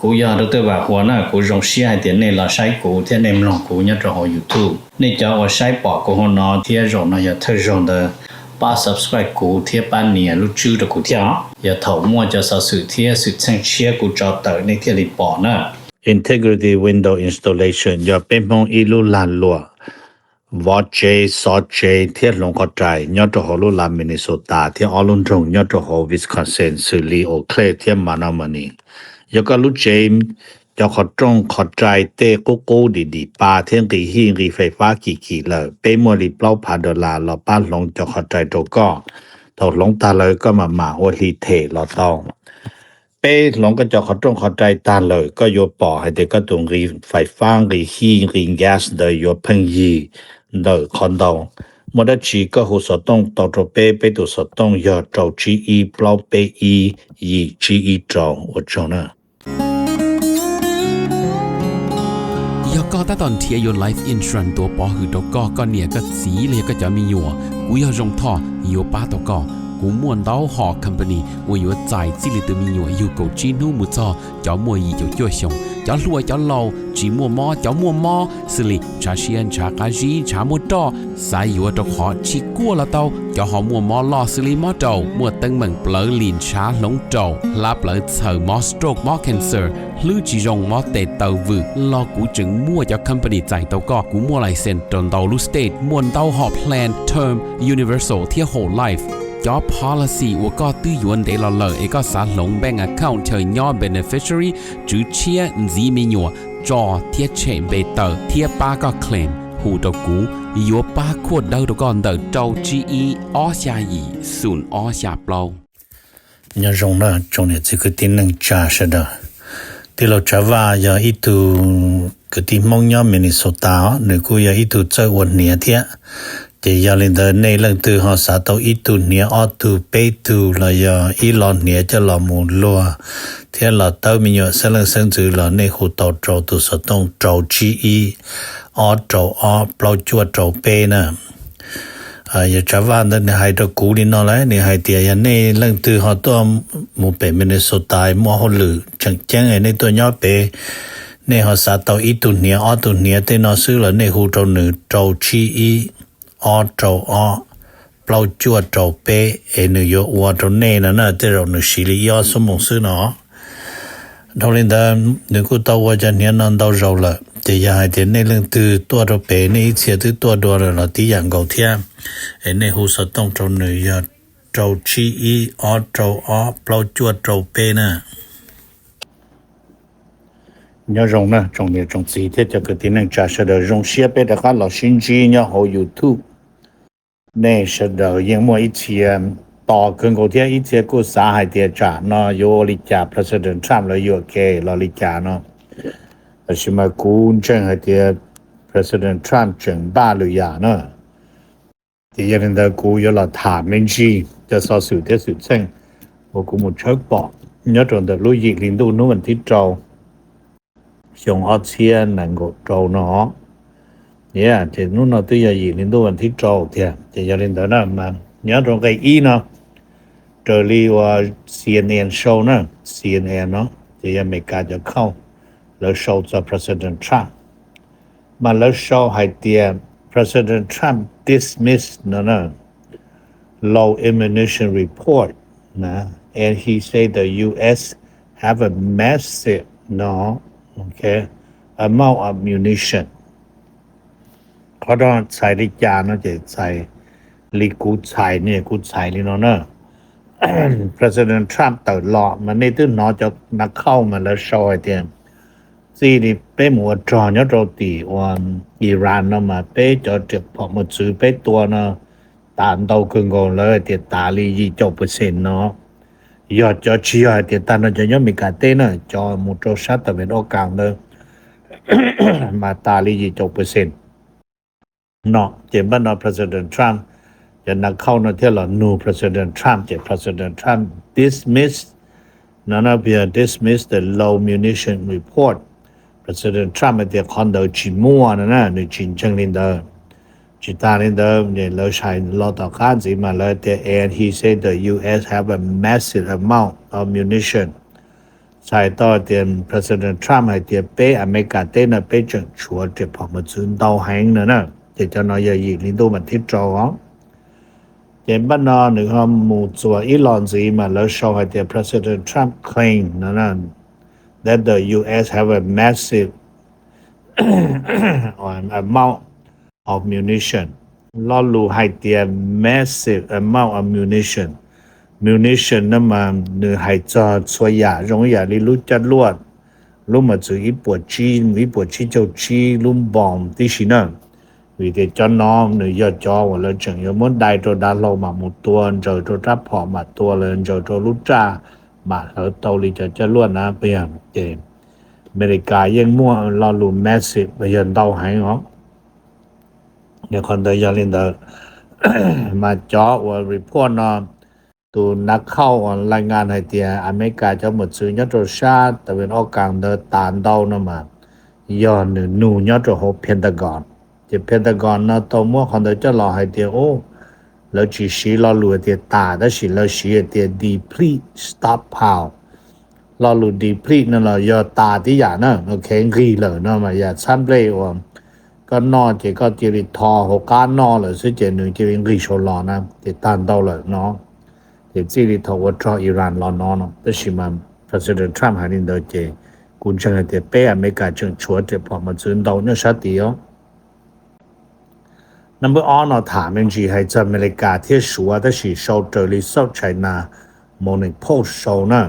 กูยาดตัวว่าหัวหน้ากูรงเสียเดี๋ยวนี้เราใช้กูเที่ยในมลองกูเนี่ยจะหอ YouTube นี่จะว่าใช้ปอกกูหัวนอเที่ยรงนะอย่าเธอรงเดป้า subscribe กูเที่ยป้านเนี่ยรู้ชื่อตะกูเที่ยอย่าถอมั่วจะสะสื่อเที่ยสุดแสงเชียกูจอเตอในเที่ยลิปอนะ Integrity Window Installation อย่าเป็นมองอีลุลานลัววอเจซอเจเที่ยลงกอใจยอดหอลุลามินนิโซตาเที่ยออลุนตรงยอดหอวิสคอนซินซิลีโอเคลเที่ยมานามานียก็ลุเจมจะขอตรงขอใจเตโกโก้ดีๆปาเที่ยงกีหิงกีไฟฟ้ากี่เลยเป้มวลิเปล่าพาดอลลาร์เราป้านลงจะขอใจตัวก็ถอดลงตาเลยก็มาโอลีเทเราต้องเป้ลงก็จะขอตรงขอใจตาเลยก็โยปอให้เด็กก็ตรงกีไฟฟ้ากีหิงกีแก๊สเดยโยพังยีเดคอนโดมดจีก็หูสต้องต่อตัวเป้ไปตัวสต้องยอดจอ GE เปล่าเป้ E ยี GE จอว่าจอนะยก็ตอนเทียย Life Insurance ตัวปอหือตก็เนี่ยก็สีเลยก็จะมีอยู่กูยรงท่ออยู่ป้าตก็กูม่วนดาวหอ company ว่าอยู่ใจจิลิตมีอยู่กูจีนูมุจอจะมัวยีจะจ่วยชงจะรวยจะเล่าจีมัวมอจะมัวมอสิลิชาเชียนชากาจีชามัวดอสายอยู่ตขอชิกัวละเตาจะหอมัวมอลอสิลิมอเตามัวตึงเหมือนเปลือลินชาหลงเตาลาเปลือเสือมอสโตรกมอแคนเซอร์หรือจีรงมอเตเตาวืลอกูจึงมัวจะ company ใจเตาก็กูมัวไลเซนจนเตาลูสเตทมวนเตาหอ plan term universal เที่ย whole life job policy ว่าก็ตื้อยวนเดลเลอเอกสารลงแบงก์ account เธอย่อ beneficiary จื้อเชียจีมีหยัวจอเทียเชเบเตอร์เทียป้าก็เคลมหูตะกูยัวป้าขวดเดาตะก่อนเดาเจ้า GE อ้อชายีศูนย์อ้อชาเปล่าเนี่ยรงนะจงเนี่ย这个定能加是的ที่เราจะว่าอย่าอีตูก็ที่มองย่อมินนิโซตาหรือกูอย่าอีตูเจอวันเนี่ยเทียแต่ยาลินเดในเรื่องตัวหาสาตัวอีตูเนี่ยออตูเปตูละยาอีหลอนเนี่ยจะหลอมูลัวเทียละเต้ามีอยู่เสลังเซิงจือละในหูเต้าโจตุสต้องโจ GE ออโจออเปล่าจวดโจเปนะอย่าจะว่าในให้ตะกูนี่นอเลยในให้เตียในเรื่องตัวหาตัวหมู่เปมินนิโซตายมัวหลือจังแจ้งในตัวย่อเปในหาสาตัวอีตูเนี่ยออตูเนี่ยเตนอซื้อละในหูโจหนึ่งโจ GEออโจออเปล่าจวดโจเปนโยวัวโจเน่นะนะแต่เราหนึ่งสิริยอสมองซื้อเนาะทอลินดาหนึ่งกูตัวจะเนี่ยนั่นดาวเราละแต่ยาให้เดี๋ยวในเรื่องตัวโจเปในเสียตัวตัวเราที่อย่างเก่าเทียในหูสต้องโจหนึ่งยาโจ GE ออโจออเปล่าจวดโจเปนะnhớ rong na trong này trong gì thế cho cái tiếng trả sẽ được rong xia bé đã khá là xin chi nhớ hồ YouTube này sẽ được những mọi ýต่อเครื่องกูเทียอีเทียกูสาให้เทียจ่าเนาะโยลิจ่า President Trump แล้วโยเคลอลิจ่าเนาะแต่ชิมากูจังให้เทีย President Trump จังบ้าหรือยาเนาะที่ยันเดกูยละถามไม่จีจะสอสื่อเทียสื่อเส้นว่ากูหมดเชิกบอกnhớ trong đó lưu ý领导nó vấn题trâu xong ở chia năng够trâu nó thì nó tự giờ gì领导vấn题trâu thì giờ领导nó mà nhớ trong cái ý nó trở đi qua CNN show nó CNN nó thì giờ mấy cái cho không lỡ show cho President Trump mà lỡ show hay tiền President Trump dismissed nó low ammunition report nè and he said the U.S. have a massive amount of munition เขาต้องใช้ลิจาเนาะจะใช้ลิกูใช้เนี่ยกูใช้ลิเนาะเนาะ President Trump ตลอดมันนี่ตื้นเนาะจะนักเข้ามาแล้วชอยเตียมซีนี่เป้หมัวจอเนาะโรตีว่าอิหร่านเนาะมาเป้จะเจ็บพอมาซื้อเป้ตัวเนาะตามเตาคึงก่อนเลยเตียตาลี20%เนาะยอดจอชียเตียตานะจะยอมมีกาเต้นะจอมุโตชัตตะเป็นโอกลางเลย มาตาลี20%เนาะเจ็บบ้านเนาะ President Trump จะนักเข้าเนาะเที่ยวละ new President Trump เจ็บ President Trump dismiss นั่นนะเพีย dismiss the low munition report President Trump เตียคอนโดจิมัวนะในจินเชิงลินเดอร์จิตาลินเดอร์เนี่ยเราใช้รอต่อข้านสิมาเลยแต่ and he said the U.S. have a massive amount of munition ใช้ต่อเตียน President Trump ให้เตียเป้อเมริกาเต้นะเป้จังชัวเตียพอมาซึนเตาแหงนะเตียจะน้อยอีกลินดูมันที่จอเจมบ้านนอหนึ่งเขาหมู่จัวอีลอนซีมาแล้วโชว์ให้เตีย President Trump claim นะthat the US have a massive amount of munition ล้อรู้ให้เตีย massive amount of munition นั้นมาเนื้อให้จอสวยอย่าง容易ลิลุจัดลวดลุมาจืออีปวดจีเจ้าจีลุมบอมที่สินะวิธีจอน้องเนื้อยอดจอว่าแล้วจังยมได้ตัวดาลมาหมดตัวเจ้าตัวรับพอมาตัวเลยเจ้าตัวลุจ้ามาแล้วเตาลิจะลวดนะเปียงเจอเมริกายังมั่วเราลุม massive ไปยันเตาหายเหรอเดี๋ยวคนเดียวลินเดอมาจอว่า report นะตัวนักเข้ารายงานให้เตียอเมริกาจะหมดซื้อยอดตัวชาติตะวันออกกลางเดินตานเดานะมาย้อนหนูยอดตัวเพนทากอนจะเพนทากอนนะตัวมั่วคนเดียวจะรอให้เตียโอ้แล้วจีสีเรารู้เตียตาแต่สิเราสีเตีย deplete stockpile เรารู้ deplete นั่นเรายอตาที่อย่างนั้นโอเครีเลยนะมาอย่าซ้ำเลยว่าก็นอเจก็จิริทอหกก้านนอเลยซึ่งเจนึงจิริรีโชลอนะติดตานเดาเลยเนาะจิริทอวัตรอิหร่านลอนเนาะแต่สิมัน President Trump หานินเดเจกุนจังเตเป้อเมริกาจึงชัวเตพอมาซึนเดาเนี่ยชัดดีอ๋อ Number 1เนาะถามมันจีให้จะอเมริกาที่ชัวแต่สิโชว์เจอลิ South China Morning Post show นะ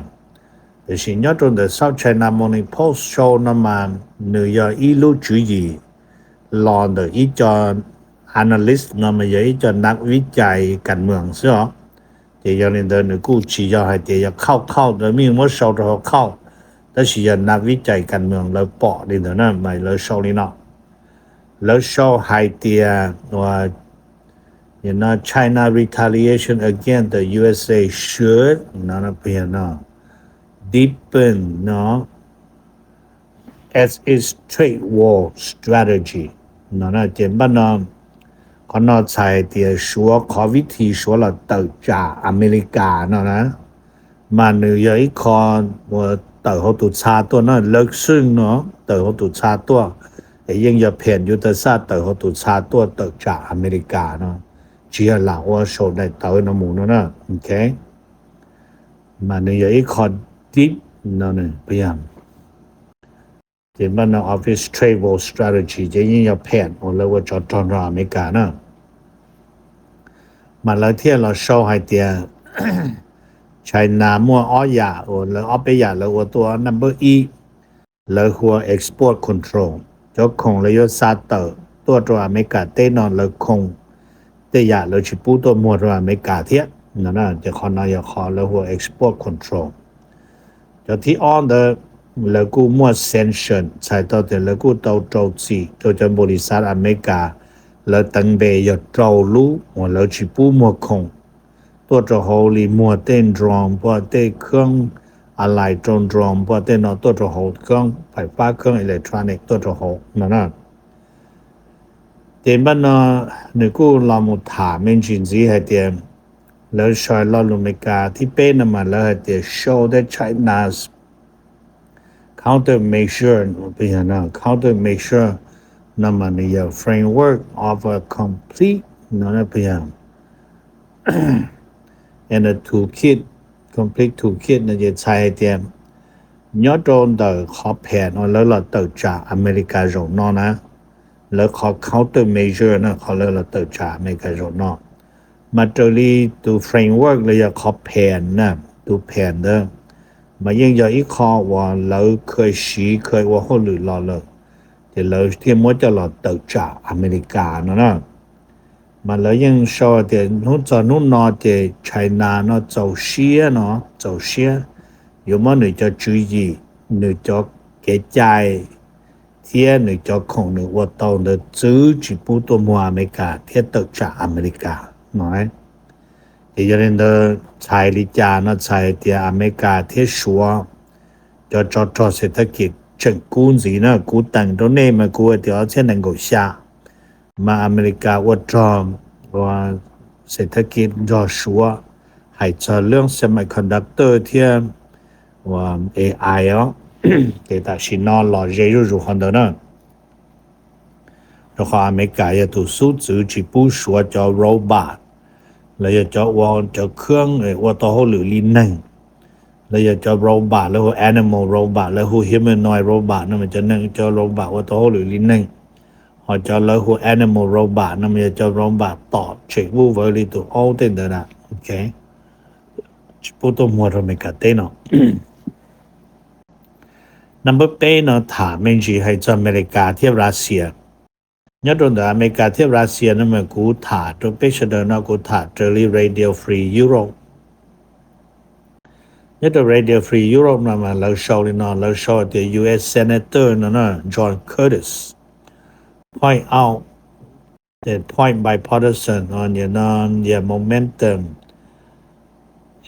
แต่สิยอดตรงthe South China Morning Post show นะมาเนื้ออีลูจุยีลอนเดอีจอน analyst นะมาอีจอนนักวิจัยการเมืองใช่หรอเดี๋ยวนี้เดินกูชี้จะให้เดี๋ยวเข้าเดี๋ยวมีว่าโชว์ตัวเข้าแต่สิยนักวิจัยการเมืองแล้วปอดินเดี๋ยวนั้นไม่แล้วโชว์นี่เนาะแล้วโชว์ให้เดี๋ยวว่าChina retaliation against the USA should นั่นเป็นเนาะ deepen เนาะas its trade war strategy นั่นเจมบ้านนอคนนอใช้เตียชัวขอวิธีชัวเราเติบจากอเมริกาเนาะนะมาเนื้ออีกคนว่าเติบเขาตุชาตัวนั้นเลิกซึ่งเนาะเติบเขาตุชาตัวยังอย่าเพียนยุทธศาสตร์เติบเขาตุชาตัวเติบจากอเมริกาเนาะเจียหลังว่าโชว์ได้เติบน้ำหมูเนาะนะโอเคมาเนื้ออีกคนดิบเนาะเนี่ยพยายามเจมัน Office Trade War Strategy จะยิ่งอย่าแผนแล้วว่าจอดอเมริกานะมาแล้วที่เราโชว์ให้เตีย China มั่วอ้อยาแล้วเอาไปยาแล้วว่าตัว number E แล้วหัว export control เจ้าของระยะซาเตอร์ตัวอเมริกาเต้นอนแล้วคงเตียแล้วชิปูตัวมัวตัวอเมริกาเทียนั่นน่ะจะขอนายขอแล้วหัว export control เจ้าที่ on theแล้วกูมั่ว sanction ใช้ต่อแต่แล้วกูตัวโจจีตัวจบริษัทอเมริกาแล้วตั้งเบยยอดเจ้ารู้แล้วชิปูมัวคงตัวเจ้าโฮลีมัวเต้นดรอมพอเต้เครื่องอะไรดรอมพอเต้นเอาตัวเจ้าโฮเครื่องไฟฟ้าเครื่องอิเล็กทรอนิกส์ตัวเจ้าโฮนั่นน่ะเต็มบ้านน่ะนึกูลามุถาเมนจินซีให้เต็มแล้วชอยลออเมริกาที่เป็นมาแล้วให้เต็ม show that China's countermeasure countermeasure นั่นมันเนี่ย framework of a complete นั่นเป็น and a toolkit complete toolkit นั่นจะใช้เตียมยอดโดนเดอขอแผนแล้วเราเติบจากอเมริกาโจนอนะแล้วขอ countermeasure นะขอแล้วเราเติบจากอเมริกาโจนอมาเจอรีตัว framework เลยขอแผนนะตัวแผนเด้อมายังอย่าอีกข้อว่าเราเคยชี้เคยว่าเขาหรือรอเลยแต่เราที่มั่วจะเราเติบจากอเมริกานะมาแล้วยังชอเดี๋ยวนู้นจะนู้นนอเดี๋ยวไชน่าเนาะเจ้าเชียเนาะเจ้าเชียอยู่มาหนึ่งจะจุยหนึ่งจะเกจายเทียหนึ่งจะคงหนึ่งว่าต้องเดินซื้อจีปูตัวมัวอเมริกาเทียเติบจากอเมริกาหน่อยเดี๋ยวเดินใช้ลิจานะใช้เดียอเมริกาเที่ชัวจะจอเศรษฐกิจเชิงกูนสีนะกูแต่งตัวนี้มากูเดี๋ยวเช่นนั้นก็ชามาอเมริกาว่าจอมว่าเศรษฐกิจจอชัวให้จะเรื่อง semiconductor เที่ ว่า AI อ๋อ แต่ตาชินอลอเจอยู่อยู่คนเดินแล้วก็อเมริกาจะถูกสู้จื้อจีปูชัวจะโรบอทแล้วจะว่าจะเครื่องว่าตัวหรือลินนึงแล้วจะโรบอทแล้ว animal robot แล้ว humanoid robot นั่นมันจะนึงจะโรบอทว่าตัวหรือลินนึงhọ cho lấy hồ animal robot nó mới cho robot tỏ check vu với lý tụ all tên đó là ok bố tôi mua rồi mình cả tên nó number 8 nó thả mình chỉ hay cho America tiếp Russia nhớ trong đó America tiếp Russia nó mà cú thả trong bây giờ nó cú thả Early Radio Free Europe nhớ trong Radio Free Europe nó mà lâu show thì US Senator nó John Curtis point out the point bipartisan on the momentum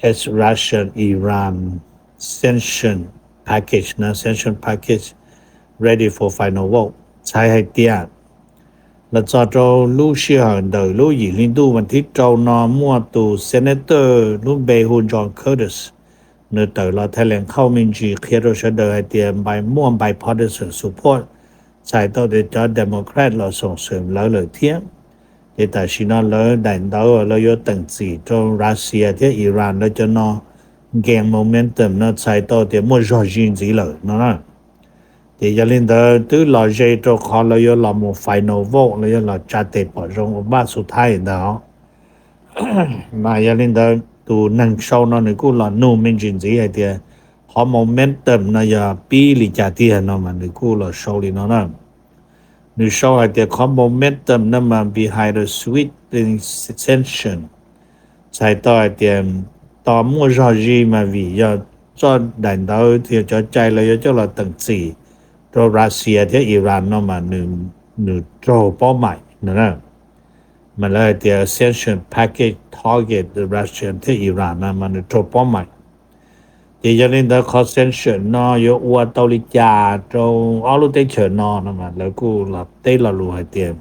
as Russian-Iran sanction package ready for final vote ใช้ให้เตี้ยแล้วจอโจลู่เชื่อเดอลู่หญิงลินดูวันที่โจนอมั่วตูเซเนเตอร์ลู่เบฮูนจอห์นเคอร์ติสเนื้อเตอเราแถลงเข้ามินจีเคลียร์โดยเดอให้เตี้ยใบม่วง bipartisan support ใช้ต่อเดจอเดโมแครตเราส่งเสริมแล้วเลยเทียมแต่ชินาเลยดันดาวเรายตั้งสีจนรัสเซียที่อิหร่านแล้วจะนอเกมโมเมนตัมนะใช้ต่อเดมั่วจอจินจีเลยนะแต่ยาลินเดอตื้อเราเจโตขอเราอยู่เราโมไฟนอลโวเราอยู่เราจัดเตปจงบ้าสุดท้ายเนาะมายาลินเดอตูนั่งโชว์นอนกูเรานูมินจินจีไอเดียขอโมเมนตัมนะอย่าปีลิจาตีเนาะมันกูเราโชว์ลิเนาะนึกshow at the momentum นั่นมัน behind the sweet tension ใช้ต่อเดียมต่อมั่วจอจีมาวิยอจอดันดาวที่จะใจเลยจะเราตั้งสี่ตัวรัสเซียที่อิหร่านนั่นมันหนึ่งโตเป้าหมายนะมันเลยเดีย sanction package target the Russian ที่อิหร่านนั่นมันโตเป้าหมายที่จะเล่นthe concession เนาะอยู่ว่าตอลิจาตรงออลุเตเชอร์นอนั่นมันแล้วกูเราเตะเรารู้ให้เตรียม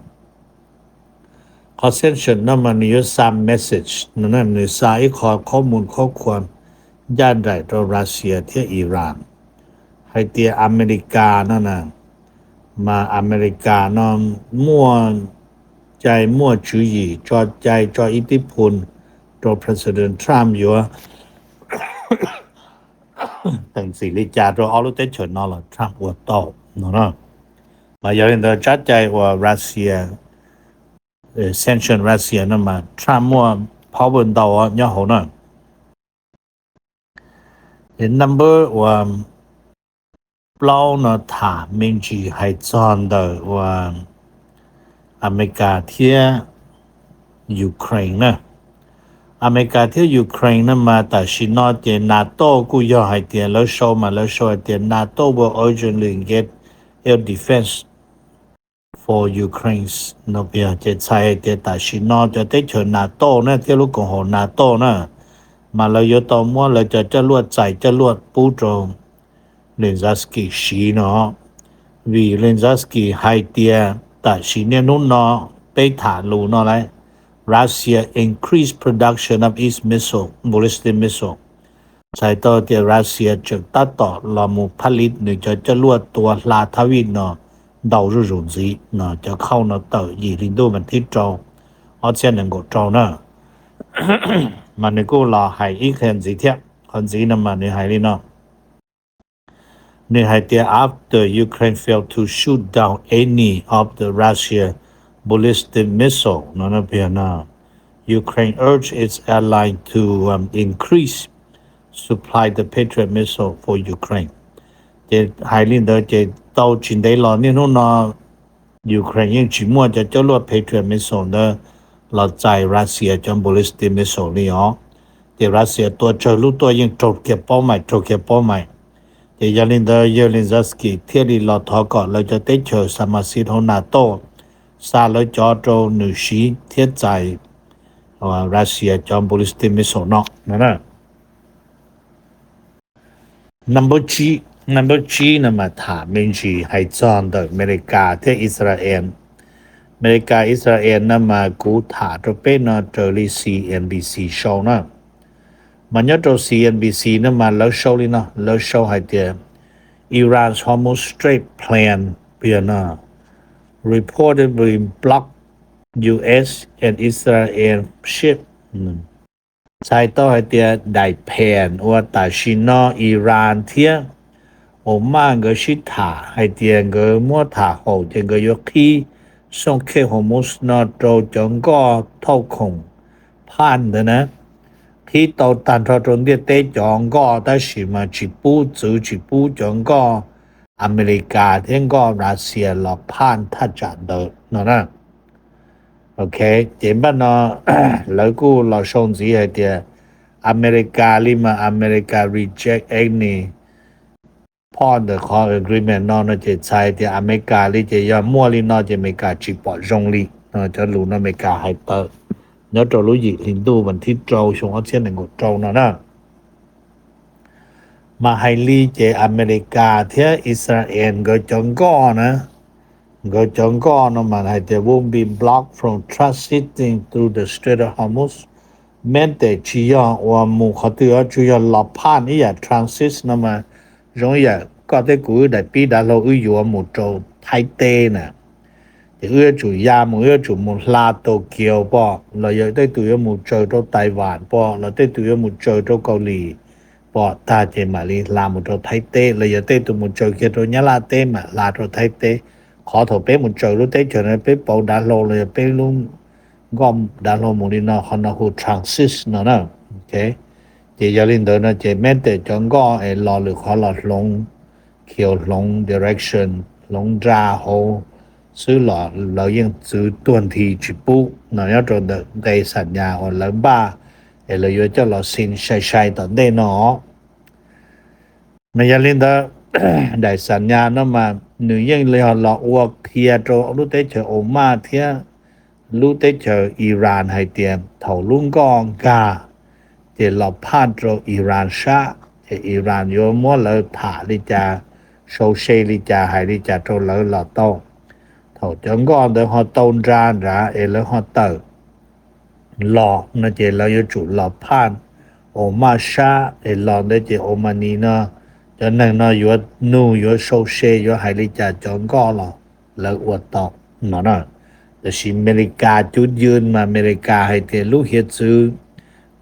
concession นั่นมันอยู่3 message นั่นมีข้อมูลข้อความญาติได้ต่อรัสเซียที่อิหร่านให้เตรียมอเมริกานั่นน่ะมาอเมริกาเนาะมั่วใจมั่วจุยจอใจจออิทธิพลต่อ President Trump อยู่ตั้งสี่ลิจาตัวออลุเตเชอร์นอลทรัมป์อวดโตเนาะมาอย่างนี้จัดใจว่ารัสเซียsanction รัสเซียนั่นมาทรัมป์มั่วพาวเวอร์ดาวเนี่ยเขาเนาะnumber ว่าเปล่าเนาะถามมินจีให้จอนเดอว่าอเมริกาเที่ยยูเครนนะอเมริกาที่ยูเครนนั้นมาแต่ชินอเตียนาโต้กูย่อให้เตียแล้วโชว์มาแล้วโชว์เตียนาโต้ will urgently get air defense for Ukraine นบยจะใช้เตียแต่ชินอจะได้เชิญนาโต้นะที่ลูกของนาโต้นะมาแล้วยต่อมั่วเราจะลวดใจจะลวดปูตรงเลนซาสกีชีเนาะวีเลนซาสกีให้เตียแต่ชิเนี่ยนู้นเนาะไปถาลูเนาะไรRussia increased production of its ballistic missile ใช้ต่อที่รัสเซียจึงตัดต่อลำมุผลิตหนึ่งจะลวดตัวลาทวินเนาะดาวรุ่งรุ่งสีเนาะจะเข้าเนาะต่อยีรินดูมันที่จอเอาเช่นนั้นก็จอเนาะ มันก็รอให้อีกคนสีเทียคนสีนั้นมันให้เลยเนาะนี่ให้เตีย after Ukraine failed to shoot down any of the Russia ballistic missile นั่นเพียงนะ Ukraine urged its ally to increase supply the Patriot missile for Ukraine จะให้ลินเดอจะโตจินได้หรอนี่นู่นนะ Ukraine ยังจิมัวจะลวด Patriot missile เนอะเราใจรัสเซียจน ballistic missile นี่อ๋อแต่รัสเซียตัวเจอรู้ตัวยังโจทย์เก็บเป้าหมายแต่ยาลินเดอเยลินซาสกีเที่ยรีเราทอก่อนเราจะได้เจอสมาชิกของนาโต้ซาเลยจอโจหนึ่งชีเทียใจว่ารัสเซียจอมบริสติมิโซนอกนั่นนะ number G นั่นมาถามมินจีให้จอนเดออเมริกาที่อิสราเอลนั่นมากูถาตัวเป็นเจอรี CNBC show นะ มันยอด CNBC นะมาแล้วโชว์เลยเนาะแล้วโชว์ให้เดีย Iran's Hormuz Strait plan เปียนะ reportedly blocked US and Israel ship ใช้ต่อให้เดียได้แผนว่าตาชินออิหร่านเทียโอมานก็ชิถาให้เดียก็มัวถาโหเดียก็ยกที่ส่งเคฮอร์มุสนอโตจงก็เท่าคงผ่านเด้อนะที่ตอตันทอตรงเดียเตจองก็ได้สิมาจิปูจูจิปูจงก็อเมริกาเทียงก็รัสเซียหลอกผ่านทัดจัดเด้อนะโอเคเจ็บบ้านเนาะ แล้วกูเราส่งสิให้เดียอเมริกาลิมาอเมริกา reject เองนี่พอthe call agreement เนาะนะจะใช้เดียอเมริกาลิจะยอมมั่วลิเนาะจะอเมริกาจิปอจงลิเนาะจะรู้เนาะอเมริกาไฮเปอร์เนาะจะรู้ยิลินดูวันที่เจ้าชงเอาเช่นหนึ่งกเจ้าเนาะนะมาให้ลีเจอเมริกาเทียอิสราเอลก็จงก็นะก็จงก็เนาะมันให้เดีย won't be blocked from transiting through the Strait of Hormuzแม้แต่ชียว่าหมู่เขาเตือชียหลับผ่านนี่อย่า transit นะมา容易ก็ได้กูได้ปีดาเราอยู่หมู่โจไทเตน่ะจุยาหมู่จุหมู่ลาโตเกียวป่อเราอยากได้ตัวหมู่โจโตไต้หวันป่อเราได้ตัวหมู่โจโตเกาหลีป่อตาเจมาลีลาหมู่โจไทเตเราอยากได้ตัวหมู่โจเกียวโตญะลาเตมาลาโตไทเตขอโทษเป้หมู่โจรู้เตเฉยๆเป้เปาดาโลเลยเป้ลุงก็ดาโลหมู่นี่เนาะเขาเนาะฮู transit เนาะโอเคเจยาลินเดอร์นะเจแม้แต่จงก็ไอ้รอหรือขอหลอดลงเขียวลง direction ลงดราโฮซื้อหลอดเรายังซื้อต้นทีจิปุเนาะยอดได้สัญญาอ่อนแล้วบ้าไอ้เราอยู่เจ้าเราสินชัยๆตอนได้เนาะมายาลินเดอร์ ได้สัญญาเนาะมาหนึ่งยังเลยหลอกว่าเคลียร์โตรู้ได้เจอโอมาเทียรู้ได้เจออิหร่านให้เตรียมเถาลุงกองกาเจเราผ่านโตอิหร่านชาเจอิหร่านโยมัวเลยถาลิจาโซเชลิจาให้ลิจาโตเลยหลอโตเถาจังก็เดฮอตนจานราเอเลฮอเตอร์หลอกนะเจเราอยู่จุหลอผ่านโอมาชาเอหลอกได้เจโอมานีเนาะจนนั้นเนาะอยู่นู่อยู่โซเชอยู่ให้ลิจาจังก็หลอแล้วอวดตอกเนาะแต่สิอเมริกาจุดยืนมาอเมริกาให้เตลูกเฮ็ดซื้อ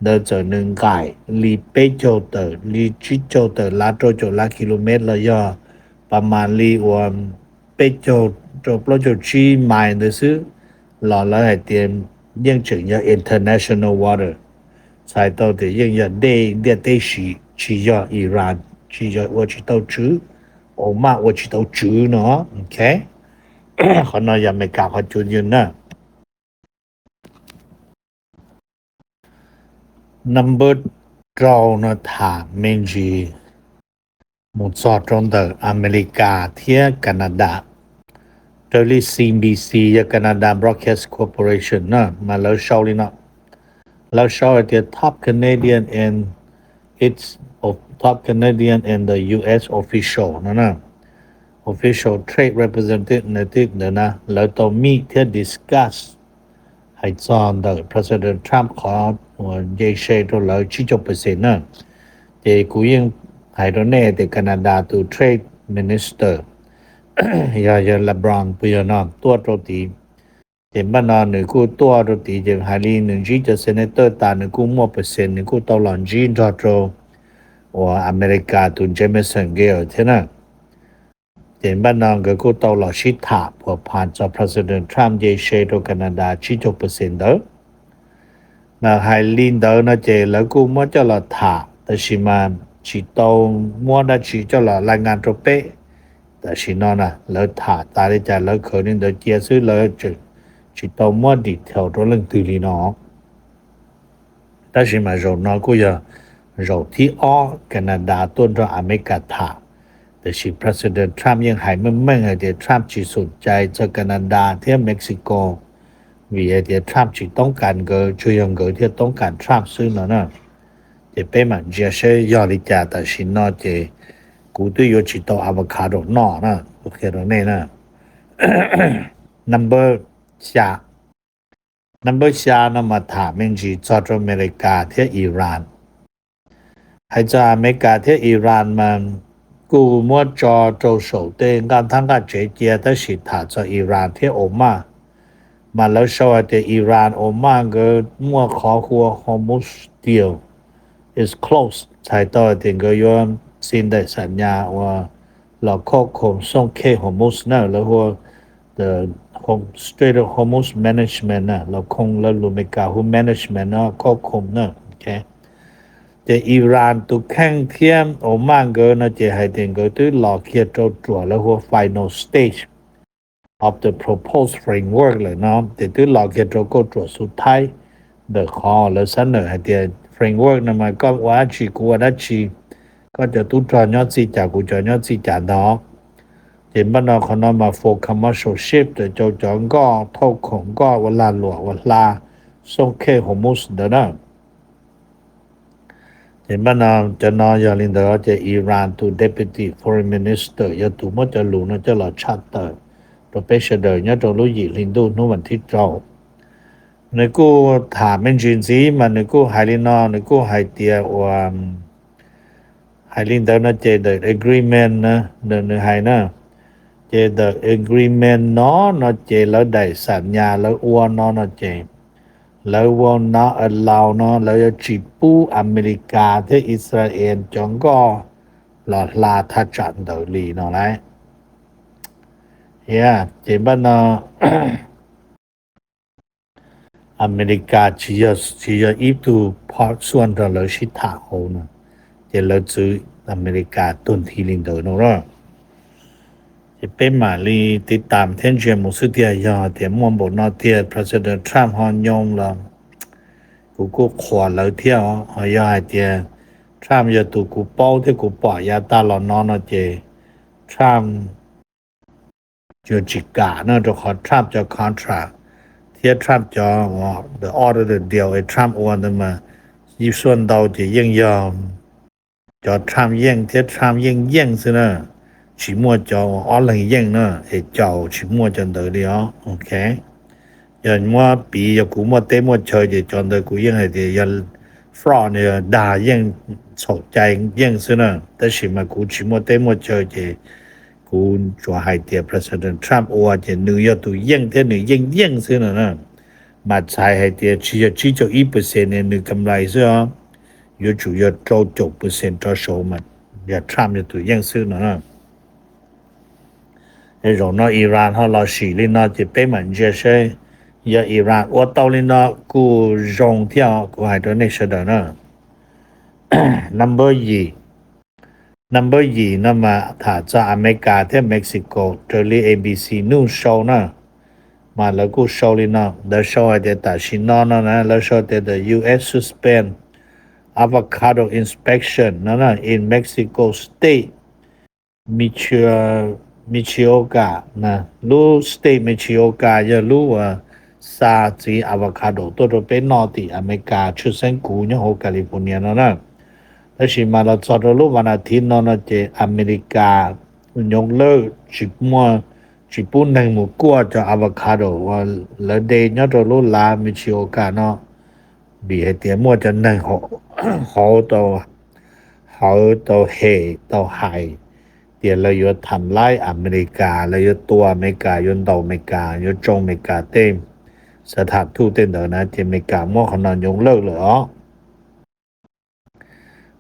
เดินเจอหนึ่งไก่ลีเปโจเตอร์ลีจิโจเตอร์ลาโตโจลากิโลเมตรละย่อประมาณลีวมเปโจโจโปรโจชีไมล์ได้ซื้อหล่อแล้วให้เตรียมยังถึงยา international water ใช้ต่อแต่ยังยาได้ชียาอิหร่านชียาว่าชีเต้าจื้อโอมาว่าชีเต้าจื้อเนาะโอเคเขานอยาไม่กล้าเขาจุดยืนนะ number เรานะถามเมนจีหมุดสอดตรงเดออเมริกาเทียแคนาดาเดลิ CNBC ยาแคนาดา Broadcast Corporation นะมาแล้วโชว์เลยนะแล้วโชว์เทีย top Canadian and its top Canadian and the US official นะ official trade representative นะแล้วต้องมีเทีย discuss ให้จอนเดอ President Trump ขอเยเชตัวแล้ว70%นะเจกูยังให้ตัวแน่แต่แคนาดาตัว trade minister ยาLeBron ปุยนอตัวโตตีเจบ้านนอนหนึ่งกูตัวโตตีเจหาลีหนึ่งจีจะเซเนเตอร์ตาหนึ่งกูมั่ว%หนึ่งกูตอหลอนจีนจอโตว่าอเมริกาตุนเจมิสันเกลเท่านั้นเจบ้านนอนก็กูตอหลอชิถาพอผ่านจาก President Trump เยเชตัวแคนาดา70%เด้อนะไฮลินเดอร์นะเจแล้วกูมั่วจะหลอถาแต่ชิมาชิโตมั่วนะชิจะหลอรายงานตัวเป๊ะแต่ชินอนะแล้วถาตาได้จะแล้วเขาเนี่ยเดี๋ยวเจียซื้อแล้วจะชิโตมั่วดีเทลตัวเรื่องตื่นลีนอแต่ชิมาโรนอกูจะโรที่อ้อแคนาดาต้นเราอเมริกาถาแต่ชิ President Trump ยังหายเมื่อเดี๋ยว Trump จีสนใจจากแคนาดาที่เม็กซิโกvìเดี๋ยว Trump จีต้องการเกิดช่วยยังเกิดที่ต้องการ Trump ซื้อเนาะนะจะเป็นมันจะใช้ยอดลิจาแต่ชินนอจะกูด้วยอยู่จิตตัวอะโวคาโดนอนะโอเคตรงนี้นะ number ชานะมาถามเมนจีจอดอเมริกาที่อิหร่าน还在อเมริกาที่อิหร่านมันกูมัวจอโจโฉเตงกันทั้งกับเจเจียแต่สิถาจะอิหร่านที่โอมามาแล้วชาวที่อิหร่านโอมาก็มัวขอหัว Hormuz deal is close ใช้ต่อถึงก็ยอมสิ้นได้สัญญาว่าเราควบคุมส่งเค Hormuz นะแล้วว่า the Strait of Hormuz management นะเราคงแล้วรู้ไม่กล้า who management นะควบคุมนะโอเคแต่อิหร่านตุแข่งเทียมโอมานก็นะจะให้ถึงก็ตัวหลอกเคียดตัวแล้วว่า final stage of the proposed framework เลยเนาะแต่ตัวหลอกเคียดตัวสุดท้ายเดอะคอแล้วเสนอให้เดีย framework นะมันก็ว่าชีกูว่าชีก็จะตุ้จอยอดสิจากกูจอยอดสิจากเนาะเห็นบ้านเราเขานำมา for commercial ship แต่เจ้าจองก็เท่าของก็เวลาหลวงเวลาส่งเคของมุสเดนะเห็นบ้านเราจะนอยาลินเดอร์จะอิหร่านตัว deputy foreign minister ยาตัวมันจะหลูนะจะหลอดชัตเตอร์ professor เนี่ยจะรู้ยิลินดูนู่นวันที่เจ้าในกูถามเป็นจินซีมันในกูไฮลินอในกูไฮเตียว่าไฮลินเดอร์นะเจเด agreement นะเดินไฮนะเจเด agreement เนาะเจแล้วได้สัญญาแล้วอ้วนเนาะเจแล้วว่าเนาะ allow เนาะแล้วจะจีปูอเมริกาที่อิสราเอลจงก็หลอดลาทัดจันเดลีเนาะไรเจบ้านเนาะอเมริกาชียอีตูพอส่วนเราชิถาโหนะเจเราซื้ออเมริกาต้นทีลิงเดอเนาะจะเป็นมาลีติดตามเทนเชียมุสุเตียยอเตียมวมบนอเตีย President Trump ฮอนยงละกูก็ขวาแล้วเที่ยวหอยาเตีย Trump จะตูกูเป้าที่กูปล่อยยาตาลอนอนเจ Trump จะจิกาเนาะจะขอ Trump จะ contract เที่ย Trump จะว่า the order the deal ไอ้ Trump วันนั้นมายี่ส่วนเดาจะยิ่งยอมจะ Trump ยิ่งเที่ย Trump ยิ่งซินะchỉ mua cho ở lần yên nữa thì cháu chỉ mua cho đời đi ó ok giờ mua bị giờ cũng mua tế mua chơi thì cho đời cũng yên thì giờ fraud này đà yên sổ chạy yên xưa nữaแต่是mà cũng chỉ mua tế mua chơi thì cũng cho hai tiệp President Trump or thì nữ giờ tụ yên thế nữ yên xưa nữa mà sai hai tiệp chỉ cho 1% này nữ cầm lại xưa yếu chủ yếu cho 9% cho số mà giờ Trump giờ tụ yên xưa nữa rồi nó Iran họ là xử lý nó thì bé mình chia sẻ giờ Iran ở tàu lên nó cứ dùng theo của hai đứa này sẽ đó nữa number 2 nó mà thả ra America theo Mexico trở lại ABC News show nữa mà là cứ show lên nó the show để ta xin nó là show để the US suspend avocado inspection nó in Mexico State Michoacán นะรู้ state Michoacán จะรู้ว่าซาจีอะโวคาโดตัวเป็นนอร์ทอเมริกาชื่อเส้นกูเนี่ยโฮแคลิฟอร์เนียนะแล้วชิมาเราจอดรู้วันอาทิตย์นะเจอเมริกายกเลิกจิปุ่น1หมู่กัวจะอะโวคาโดว่าแล้วเดย์เนี่ยจะรู้ลามิชิโอกาเนาะบีให้เตียมัวจะ1เขาตัวเฮตัวไฮเตียเราอยู่ทำลายอเมริกาเราอยู่ตัวอเมริกาอยู่ดาวอเมริกาอยู่จงอเมริกาเต็มสถานทูตเต็มเด้อนะที่อเมริกามั่วขนอนยกเลิกเลย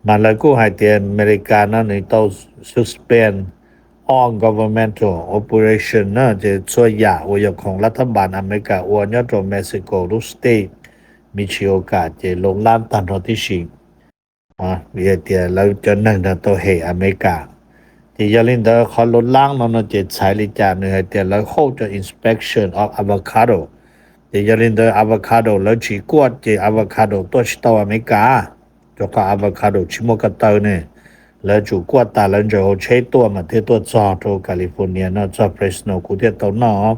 มาแล้วก็ให้เตียอเมริกานั้นต้อง suspend all governmental operation นะจะช่วยยาว่าของรัฐบาลอเมริกาว่าเนี่ยตรงเม็กซิโกรูสเตทมีโอกาสจะลงล้านตันที่ชิงเตียเราจะนั่งตัวเฮอเมริกาที่ยาลินเดอร์เขาลดล่างนั่นจะใช้ลิจาเนี่ยแต่แล้วเขาจะ inspection of avocado ที่ยาลินเดอร์ avocado แล้วจีกวดที่ avocado ตัวชิตอเมริกาจก็ avocado ชิโมกะเตอร์เนี่ยแล้วจูกวดตาแล้วจะเอาใช้ตัวมาที่ตัวจอโตแคลิฟอร์เนียนะจอเฟรสโนกูที่ตัวนอก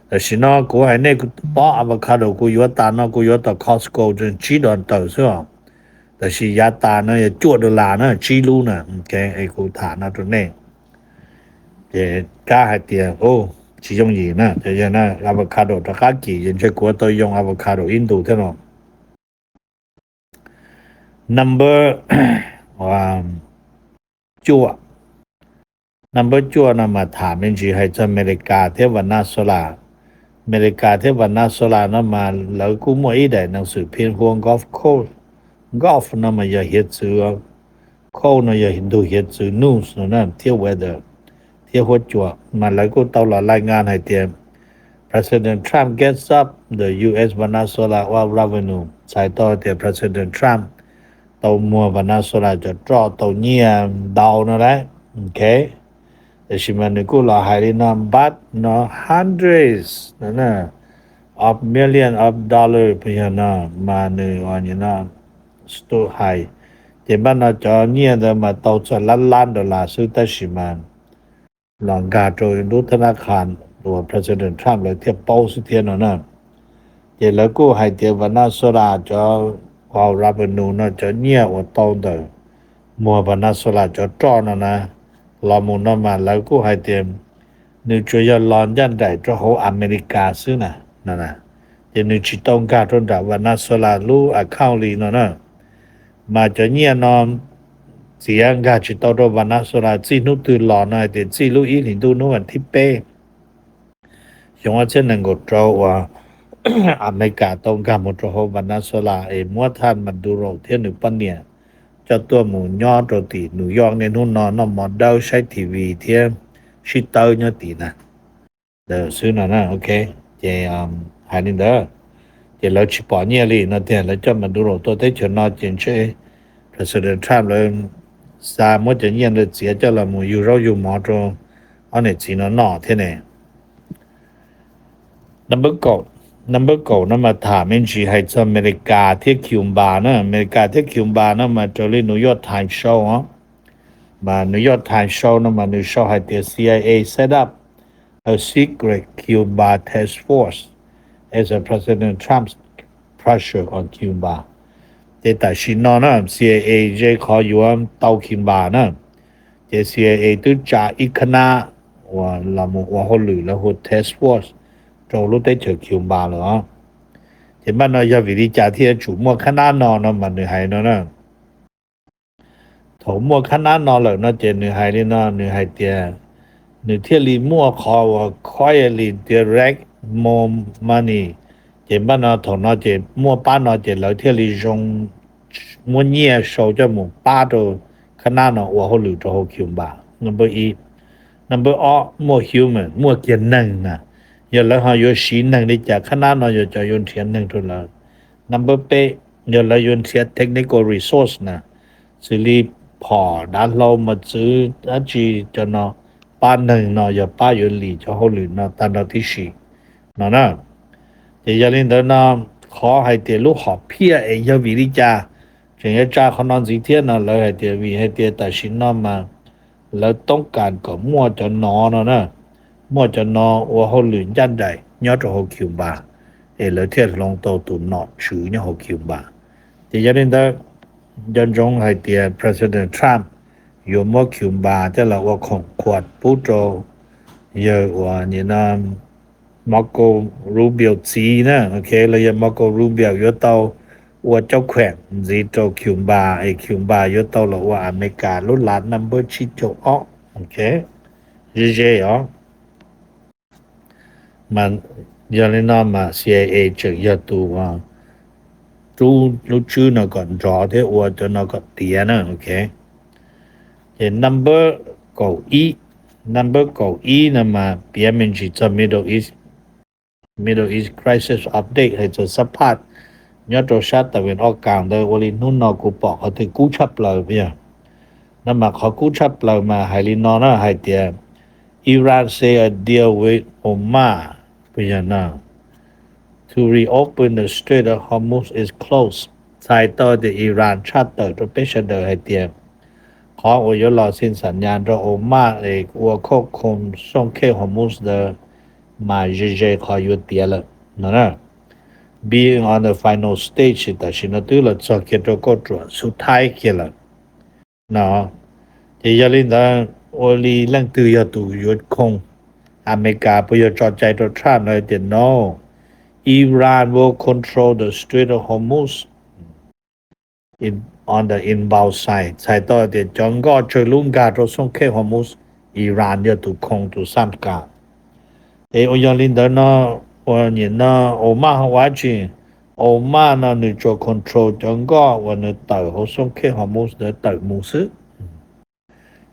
แต่สินะกูไอ้เนี่ยกูป้อ avocado กูอยู่ตานะกูอยู่ต่อ Costco จนจีดอนเตอร์ใช่ไหมแต่สิยาตานะอย่าจวดลานะจีรู้นะโอเคไอ้กูถานะตัวนี้เดี๋ยวกล้าให้เตียโอ้จีจงยีนะเดี๋ยวนะอะโวคาโดตะกากี่ยังใช้กูตัว用อะโวคาโดอินโดเท่านั้นnumber ว่าจั่ว number จั่วนะมาถามเป็นจีให้จะอเมริกาเทวนาโซลาอเมริกาเทวนาโซลานะมาแล้วกูมั่วอีได้หนังสือเพียงห่วงกอล์ฟโคลgolf นะมาอย่าเฮ็ดซื้อ cold นะอย่าดูเฮ็ดซื้อ news นะเที่ยว weather เที่ยวหัวจั่วมาแล้วกูตลอดรายงานให้เตรียม President Trump gets up the US Venezuela oil revenue ใส่ต่อเตรียม President Trump ตัวมัว Venezuela จะตรอตัวเงียดาวนั่นแหละโอเคแต่ชิมันนี่กูรอให้นำบัตรเนาะ hundreds นั่นน่ะ of million of dollar เพื่อนน่ะมาในวันนี้น่ะ store high เจ็บบ้านน่ะจอเนี่ยแต่มาตกจะล้าน$ซื้อแต่ชิมันหลังการโจยรู้ธนาคารตัว President Trump เลยเทียบเป้าสิเทียนน่ะเจ็บแล้วกูให้เทียบวันน่ะสระจอเอารับนูน่ะจะเนี่ยว่าโตเด้อมัววันน่ะสระจะจ้อนะลอมุนมาแล้วกูให้เทียมนึกจะลอนยันได้จะโหอเมริกาซื้อน่ะนั่นน่ะเจ็บนึกจิตต้องการจนได้วันน่ะสระรู้account ลีน่ะมาจะเนี่ยนอนเสียงกาจิตตอวันน่ะสระจีนุตือหลอนน่ะเต็จีรู้อีหลินดูนู่นที่เป้ยงว่าเช่นนั้นก็เจ้าว่าอเมริกาต้องการมดโฮวันน่ะสระมัวท่านมันดูโรเที่ยนึปันเนี่ยเจ้าตัวหมูย่อโรตีนิวยอร์กในนู่นนอนมอดาวใช้ทีวีเที่ยชิเตอร์เนี่ยตีนะเด้อซื้อน่ะนะโอเคเจหานี่เด้อเจแล้วชิปอเนี่ยลีนะเที่ยแล้วจะมันดูโรตัวได้ชนะเจนเช President Trump เลยสามว่าจะเยี่ยนเลยเสียเจ้าละหมูอยู่เราอยู่หมอตรงอันนี้จีนนอเที่ยเนี่ยnumber 9นะมาถามเป็นจีให้อเมริกาที่คิวบานะอเมริกาที่คิวบานะมาจอลีนิวยอร์กไทม์โชว์มานิวยอร์กไทม์โชว์นะมานิวยอร์กให้เตีย CIA set up a secret Cuba task force as a President Trump's pressure on Cuba แต่ชินนะ CIA จะขออยู่เตาคิวบานะแต่ CIA ตัวจ่าอีกคณะว่าละมุว่าเขาหรือแล้ว task force โจรู้ได้เจอคิวบาเหรอเห็นบ้านเราอย่าวิริจาที่จุมัวคณะนอนมันเหนื่อยนะโถมัวคณะนอนเหรอนะเจเหนื่อยนี่นะเหนื่อยเตียเหนื่อยเที่ยลีมัวขอว่า quietly direct more money เห็นบ้านเราถอนเจมัวป้านเจแล้วเที่ยลีจงมัวเนี่ยโชจะหมู่ป้าโตคณะนว่าเขาหรือโจคิวบา number more human มัวเกียนนั่งนะอย่าแล้วหาอยู่สีนั่งได้จากคณะนอย่าจะยนเทียนนั่งทุละ number เปอย่าแล้วยนเทีย technical resource นะสิริพอด้านเรามาซื้ออาจีจะเนาะป้านหนึ่งเนาะอย่าป้าอยู่หลีจะเขาหรือเนาะตามเราที่สีเนาะนะแต่อย่าลืมเดินนะขอให้เตียลูกหอบเพียอย่าวิริจาจึงจะจ้าเขานอนสิเทียนนะเลยให้เตียวิให้เตียแต่ชินนอมาแล้วต้องการก็มั่วจะนอเนาะนะมั่วจะนอว่าเขาหรือยันใดยอดจะเขาคิวบาแล้วเทียลงโตตุนนอชื่อเนี่ยเขาคิวบาแต่อย่าลืมเดินยันจงให้เตีย President Trump อยู่มั่วคิวบาแต่ละว่าของขวดผู้โจเยอะว่านี่นะMarco Rubio จีนะโอเคแล้วยัง Marco Rubio อยู่เตาว่าเจ้าแขวงจีโจคิวบาคิวบาอยู่เตาละว่าอเมริกาลุหลาน number ชิโจโอเคเจมันอย่าลืมมา CIA จะยตัวว่าจูรู้ชื่อนะก่อนรอที่ว่าจะนะก็เตียนะโอเคnumber 9นะมาเปียมินจิจะ Middle East Crisis Update ให้จะสัมภาษณ์ยอดตัวชาติตะวันออกกลางโดยวันนู้นนอกูปอกเขาถึงกู้ชับเราเพียนั่นมาเขากู้ชับเรามาให้ลินอนะให้เตีย Iran say a deal with Oman เพียนะ to reopen the Strait of Hormuz is close สายต่อที่อิหร่านชาติเตอร์ตัวเป็นเชเดอร์ให้เตียขออวยรอสิ้นสัญญาณโอมาว่าควบคุมส่งเคฮอร์มุสเดอมาเจขออยู่เตียละนะ being on the final stage แต่ชินตุละจะเกิดก็ตรวจสุดท้ายเกี่ยละนะที่ยาลินดาโอลีลังตือยตูยุดคงอเมริกาพยจอดใจตัวทราบเลยเดี๋ยว no Iran will control the Strait of Hormuz on the inbound side 才到的整个最龙家都送开和木伊朗要都空都三家我要领导呢我人呢我妈我去我妈呢你做 control 整个我呢到好送开和木的到木是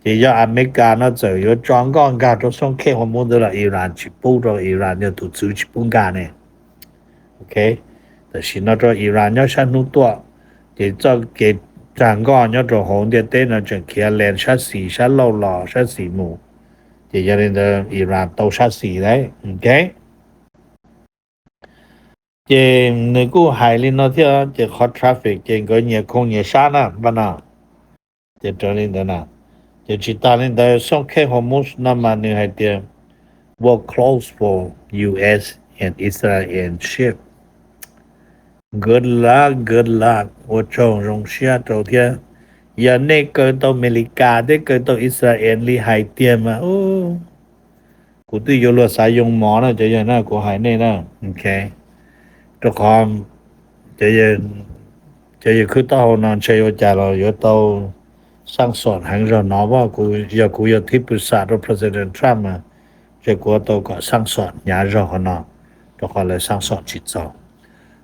也要อเมริกา呢就有整个家都送开和木的了伊朗去补到伊朗要都走去补家呢 OK 但是那个伊朗要上路多就这给整个要做红的对呢就给连下死下老老下死木就要领导伊朗都下死嘞 OK就那个海里那条就 hot traffic 就个热空热沙呢不呢就这里的呢就知道领导送开和木那么你还得 work close for US and Israel ship Good luck 我从中下昨天也那个到美利加的个到以色列里海点嘛哦กูที่อยู่รถสายยงหมอนะจะยังนะกูหายแน่นะโอเคทุกคนจะยังคือต้อนอนเชยจาเราอยู่ต้อสร้างสอนหังเราเนาะว่ากูอยากที่ปรึกษากับ President Trump มาจะกูต้อก็สร้างสอนญาเราเนาะทุกคนเลยสร้างสอนจิตใจ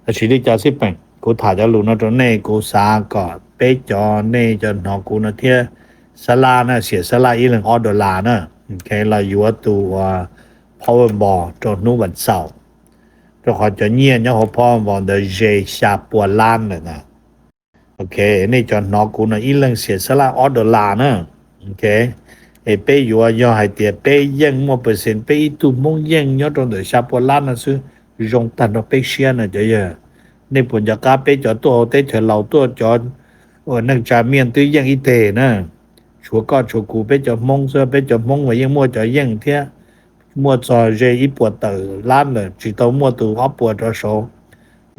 แต่ชีวิตจะสิเป็นกูถ่ายจะรู้นะตรงนี้กูสร้างก็เป๊ะจอนี่จะนอกูนะเที่ยสลานะเสียสลา$100นะโอเคเราอยู่ตัว Powerball จนนู้นวันเสาร์ทุกคนจะเงียบเนี่ยเขา Powerball 的เจชาปัวล้านเลยนะโอเคนี่จะนอกูนะอีเรื่องเสียสละ$100นะโอเคเป้อยู่ยอให้เตียเป้ยังมั่วเปอร์เซ็นต์เป้ตุมงยังยอตรงเดชาปัวล้านนะซื้อจงตันเป้เชียนะจะเยอะนี่ผลจะกาเป้จอตัวเตเถเราตัวจอนักจาเมียนตื้อยังอีเตนะชัวก็ชัวกูเป้จอมงเสื้อเป้จอมงไว้ยังมั่วจอยังเทียมั่วจอเจอีปวดเตอล้านเลยจิตมั่วตัวอัปปวดตัวโซ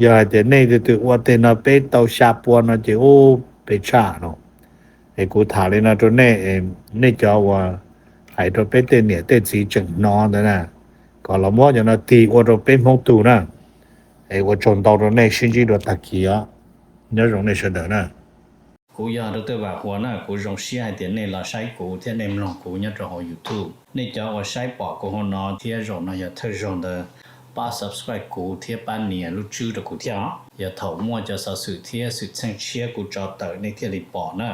อย่าแต่ในตัวว่าแต่นะเป้เตาชาปวนะจะโอเปชาเนาะกูถามเลยนะตัวนี่จอว่าไอ้ตัวเป้เตเนี่ยเตสีจังนอนนะก็ละมั่วอย่างนั้นตีว่าตัวเป้มงตูนะ我中到了那星期的大气啊那种那是的呢กูอยากรู้ตัวว่าหัวหน้ากูรงเสียเดี๋ยวนี้เราใช้กูที่ในมลองกูเนี่ยจะหอ YouTube นี่จะว่าใช้ปอกกูหัวนอที่รงนะอย่าเธอรงเดป้า subscribe กูที่ป้าเนี่ยรู้ชื่อ的กูที่อย่าเถ่ามั่วจะสื่อที่สื่อเชียร์กูจอเตอในที่รีปอนะ